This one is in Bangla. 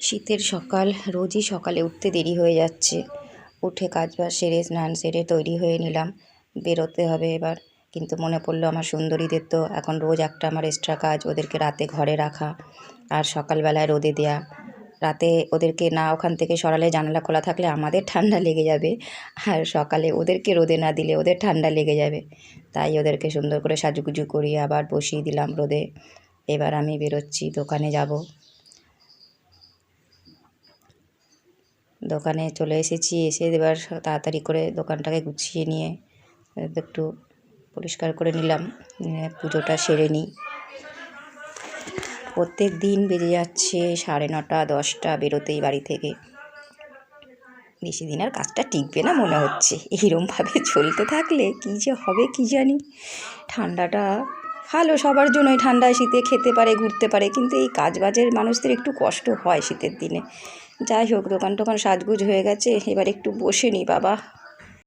শীতের সকাল, রোজই সকালে উঠতে দেরি হয়ে যাচ্ছে। উঠে কাজবাজ সেরে স্নান সেরে তৈরি হয়ে নিলাম, বেরোতে হবে এবার। কিন্তু মনে পড়লো আমার সুন্দরীদের তো এখন রোজ একটা আমার এক্সট্রা কাজ, ওদেরকে রাতে ঘরে রাখা আর সকালবেলায় রোদে দেয়া। রাতে ওদেরকে না ওখান থেকে সরালে, জানালা খোলা থাকলে আমাদের ঠান্ডা লেগে যাবে, আর সকালে ওদেরকে রোদে না দিলে ওদের ঠান্ডা লেগে যাবে। তাই ওদেরকে সুন্দর করে সাজুগুজু করিয়ে আবার বসিয়ে দিলাম রোদে। এবার আমি বেরোচ্ছি, দোকানে যাব। দোকানে চলে এসেছি, এসে এবার তাড়াতাড়ি করে দোকানটাকে গুছিয়ে নিয়ে একটু পরিষ্কার করে নিলাম, পুজোটা সেরে নিই। প্রত্যেক দিন বেজে যাচ্ছে 9:30 10টা বেরোতেই বাড়ি থেকে। বেশি দিন আর কাজটা টিকবে না মনে হচ্ছে, এইরমভাবে চলতে থাকলে কী যে হবে কী জানি। ঠান্ডাটা ভালো সবার জন্যই, ঠান্ডায় শীতে খেতে পারে ঘুরতে পারে, কিন্তু এই কাজবাজের মানুষদের একটু কষ্ট হয় শীতের দিনে। যাই হোক, দোকান টোকান সাজগুজ হয়ে গেছে, এবার একটু বসে নিই বাবা,